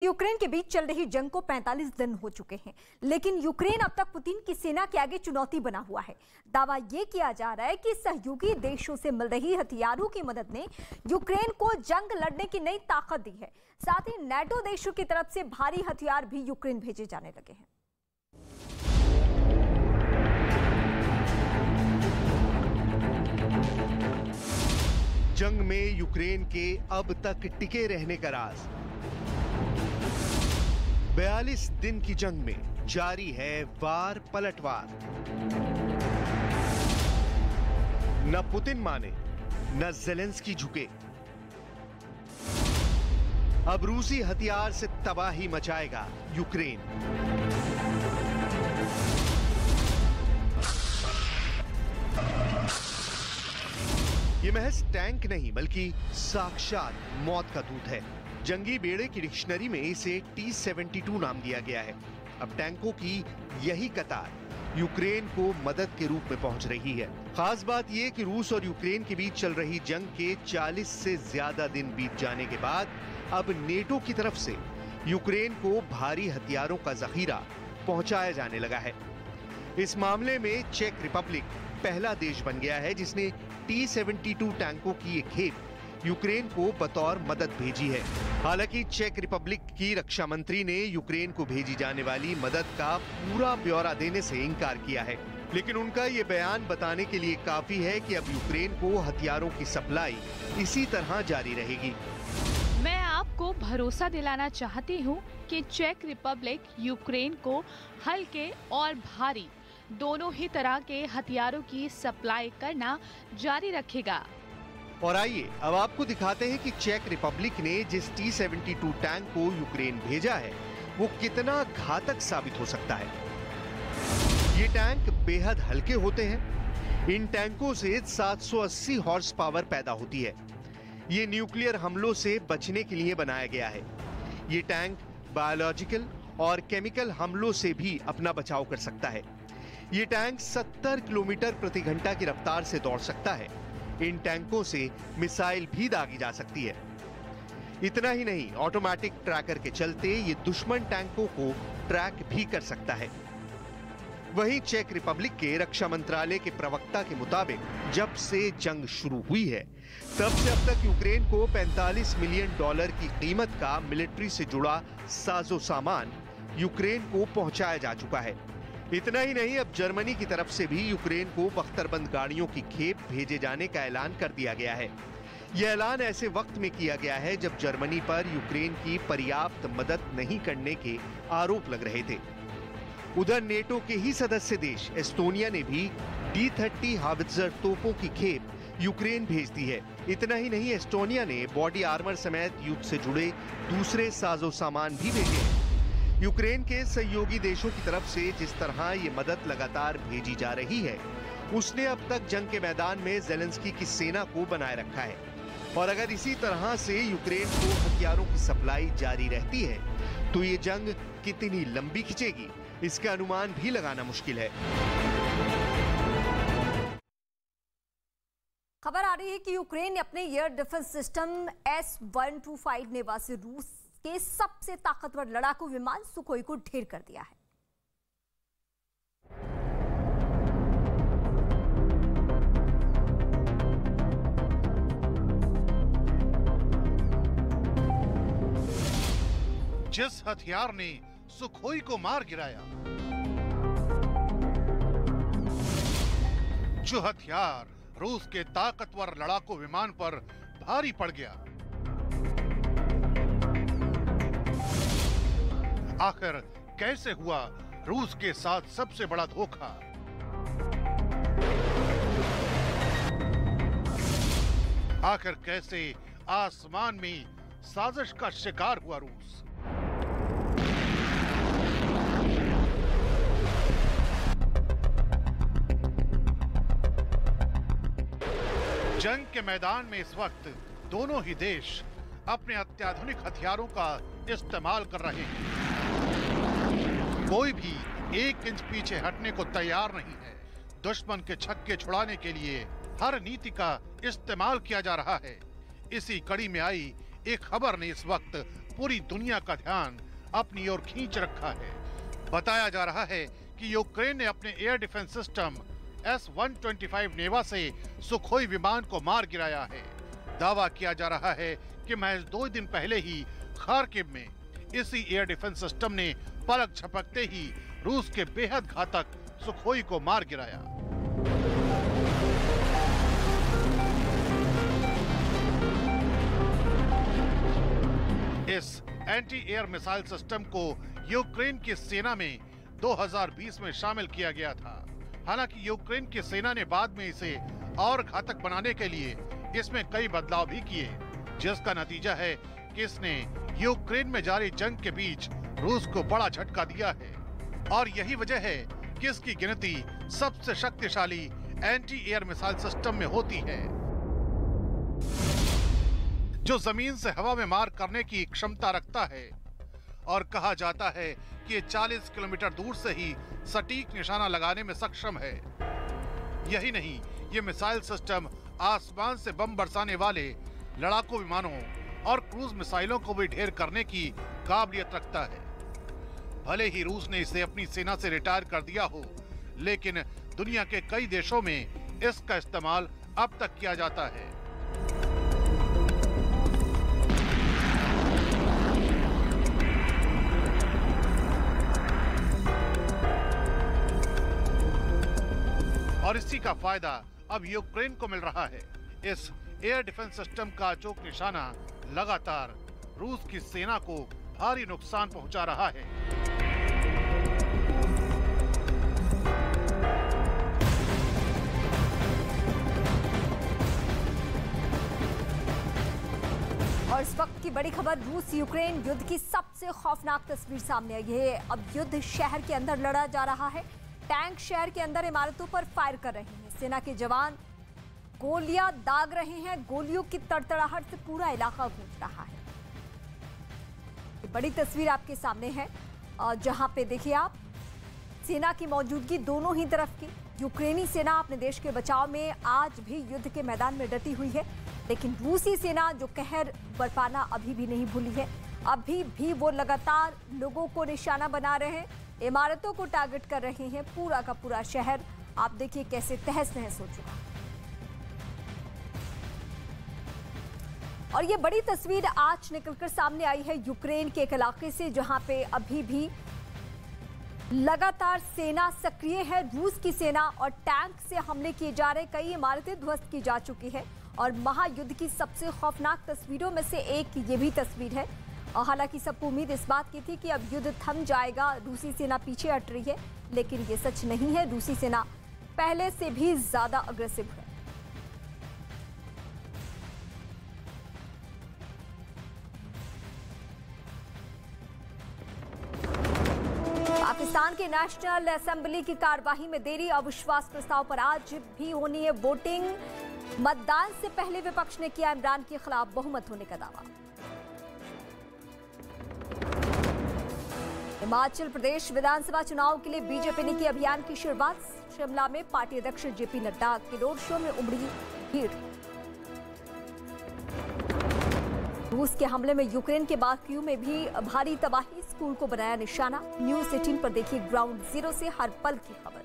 Ukraine के बीच चल रही जंग को 45 दिन हो चुके हैं, लेकिन यूक्रेन अब तक पुतिन की सेना के आगे चुनौती बना हुआ है। दावा यह किया जा रहा है कि सहयोगी देशों से मिल रही हथियारों की मदद ने यूक्रेन को जंग लड़ने की नई ताकत दी है। साथ ही नेटो देशों की तरफ से भारी हथियार भी यूक्रेन भेजे जाने लगे हैं। जंग में यूक्रेन के अब तक टिके रहने का राज। 42 दिन की जंग में जारी है वार पलटवार। न पुतिन माने न ज़ेलेंस्की झुके। अब रूसी हथियार से तबाही मचाएगा यूक्रेन। ये महज टैंक नहीं बल्कि साक्षात मौत का दूत है। जंगी बेड़े की डिक्शनरी में इसे T-72 नाम दिया गया है। अब टैंकों की यही कतार यूक्रेन को मदद के रूप में पहुंच रही है। खास बात यह कि रूस और यूक्रेन के बीच चल रही जंग के 40 से ज्यादा दिन बीत जाने के बाद अब नेटो की तरफ से यूक्रेन को भारी हथियारों का जखीरा पहुंचाया जाने लगा है। इस मामले में चेक रिपब्लिक पहला देश बन गया है जिसने T-72 टैंकों की एक खेप यूक्रेन को बतौर मदद भेजी है। हालांकि चेक रिपब्लिक की रक्षा मंत्री ने यूक्रेन को भेजी जाने वाली मदद का पूरा ब्यौरा देने से इनकार किया है, लेकिन उनका ये बयान बताने के लिए काफी है कि अब यूक्रेन को हथियारों की सप्लाई इसी तरह जारी रहेगी। मैं आपको भरोसा दिलाना चाहती हूँ कि चेक रिपब्लिक यूक्रेन को हल्के और भारी दोनों ही तरह के हथियारों की सप्लाई करना जारी रखेगा। और आइए अब आपको दिखाते हैं कि चेक रिपब्लिक ने जिस T-72 टैंक को यूक्रेन भेजा है वो कितना घातक साबित हो सकता है। ये टैंक बेहद हल्के होते हैं। इन टैंकों से 780 हॉर्स पावर पैदा होती है। ये न्यूक्लियर हमलों से बचने के लिए बनाया गया है। ये टैंक बायोलॉजिकल और केमिकल हमलों से भी अपना बचाव कर सकता है। ये टैंक 70 किलोमीटर प्रति घंटा की रफ्तार से दौड़ सकता है। इन टैंकों से मिसाइल भी दागी जा सकती है। इतना ही नहीं, ऑटोमेटिक ट्रैकर के चलते ये दुश्मन टैंकों को ट्रैक भी कर सकता है। वहीं चेक रिपब्लिक के रक्षा मंत्रालय के प्रवक्ता के मुताबिक जब से जंग शुरू हुई है तब से अब तक यूक्रेन को $45 मिलियन की कीमत का मिलिट्री से जुड़ा साजो सामान यूक्रेन को पहुंचाया जा चुका है। इतना ही नहीं, अब जर्मनी की तरफ से भी यूक्रेन को बख्तरबंद गाड़ियों की खेप भेजे जाने का ऐलान कर दिया गया है। यह ऐलान ऐसे वक्त में किया गया है जब जर्मनी पर यूक्रेन की पर्याप्त मदद नहीं करने के आरोप लग रहे थे। उधर नेटो के ही सदस्य देश एस्टोनिया ने भी D-30 हावित्जर तोपों की खेप यूक्रेन भेज दी है। इतना ही नहीं, एस्टोनिया ने बॉडी आर्मर समेत युद्ध से जुड़े दूसरे साजो सामान भी भेजे हैं। यूक्रेन के सहयोगी देशों की तरफ से जिस तरह ये मदद लगातार भेजी जा रही है उसने अब तक जंग के मैदान में ज़ेलेंस्की की सेना को बनाए रखा है। और अगर इसी तरह से यूक्रेन को हथियारों की सप्लाई जारी रहती है तो ये जंग कितनी लंबी खिंचेगी इसका अनुमान भी लगाना मुश्किल है। खबर आ रही है कि यूक्रेन ने अपने एयर डिफेंस सिस्टम S-125 नेवा से रूस के सबसे ताकतवर लड़ाकू विमान सुखोई को ढेर कर दिया है। जिस हथियार ने सुखोई को मार गिराया, जो हथियार रूस के ताकतवर लड़ाकू विमान पर भारी पड़ गया, आखिर कैसे हुआ रूस के साथ सबसे बड़ा धोखा? आखिर कैसे आसमान में साजिश का शिकार हुआ रूस? जंग के मैदान में इस वक्त दोनों ही देश अपने अत्याधुनिक हथियारों का इस्तेमाल कर रहे हैं। कोई भी 1 इंच पीछे हटने को तैयार नहीं है। दुश्मन के छक्के छुड़ाने के लिए हर नीति का इस्तेमाल किया जा रहा है। इसी कड़ी में आई एक खबर ने इस वक्त पूरी दुनिया का ध्यान अपनी ओर खींच रखा है। बताया जा रहा है कि यूक्रेन ने अपने एयर डिफेंस सिस्टम S-125 नेवा से सुखोई विमान को मार गिराया है। दावा किया जा रहा है कि महज 2 दिन पहले ही खार्किव में इसी एयर डिफेंस सिस्टम ने पलक झपकते ही रूस के बेहद घातक सुखोई को मार गिराया। इस एंटी एयर मिसाइल सिस्टम को यूक्रेन की सेना में 2020 में शामिल किया गया था। हालांकि यूक्रेन की सेना ने बाद में इसे और घातक बनाने के लिए इसमें कई बदलाव भी किए, जिसका नतीजा है कि इसने यूक्रेन में जारी जंग के बीच रूस को बड़ा झटका दिया है। और यही वजह है कि इसकी गिनती सबसे शक्तिशाली एंटी एयर मिसाइल सिस्टम में होती है, जो जमीन से हवा में मार करने की क्षमता रखता है। और कहा जाता है कि ये 40 किलोमीटर दूर से ही सटीक निशाना लगाने में सक्षम है। यही नहीं, ये मिसाइल सिस्टम आसमान से बम बरसाने वाले लड़ाकू विमानों और क्रूज मिसाइलों को भी ढेर करने की काबिलियत रखता है। भले ही रूस ने इसे अपनी सेना से रिटायर कर दिया हो, लेकिन दुनिया के कई देशों में इसका इस्तेमाल अब तक किया जाता है। और इसी का फायदा अब यूक्रेन को मिल रहा है। इस एयर डिफेंस सिस्टम का अचूक निशाना लगातार रूस की सेना को भारी नुकसान पहुंचा रहा है। और इस वक्त की बड़ी खबर, रूस यूक्रेन युद्ध की सबसे खौफनाक तस्वीर सामने आई है। अब युद्ध शहर के अंदर लड़ा जा रहा है। टैंक शहर के अंदर इमारतों पर फायर कर रहे हैं। सेना के जवान गोलियां दाग रहे हैं। गोलियों की तड़तड़ाहट से पूरा इलाका गूंज रहा है। ये बड़ी तस्वीर आपके सामने है, जहां पे देखिए आप, सेना की मौजूदगी दोनों ही तरफ की। यूक्रेनी सेना अपने देश के बचाव में आज भी युद्ध के मैदान में डटी हुई है, लेकिन रूसी सेना जो कहर बरपाना अभी भी नहीं भूली है। अभी भी वो लगातार लोगों को निशाना बना रहे हैं, इमारतों को टारगेट कर रहे हैं। पूरा का पूरा शहर आप देखिए कैसे तहस नहस हो चुका। और ये बड़ी तस्वीर आज निकलकर सामने आई है यूक्रेन के एक इलाके से, जहां पे अभी भी लगातार सेना सक्रिय है। रूस की सेना और टैंक से हमले किए जा रहे, कई इमारतें ध्वस्त की जा चुकी है। और महायुद्ध की सबसे खौफनाक तस्वीरों में से एक ये भी तस्वीर है। हालांकि सबको उम्मीद इस बात की थी कि अब युद्ध थम जाएगा, रूसी सेना पीछे हट रही है, लेकिन ये सच नहीं है। रूसी सेना पहले से भी ज्यादा अग्रेसिव है। पाकिस्तान के नेशनल असेंबली की कार्यवाही में देरी, अविश्वास प्रस्ताव पर आज भी होनी है वोटिंग। मतदान से पहले विपक्ष ने किया इमरान के खिलाफ बहुमत होने का दावा। हिमाचल प्रदेश विधानसभा चुनाव के लिए बीजेपी ने की अभियान की शुरुआत। शिमला में पार्टी अध्यक्ष जेपी नड्डा के रोड शो में उमड़ी भीड़। रूस के हमले में यूक्रेन के बाकियों में भी भारी तबाही, स्कूल को बनाया निशाना। न्यूज़ 18 पर देखिए ग्राउंड जीरो से हर पल की खबर।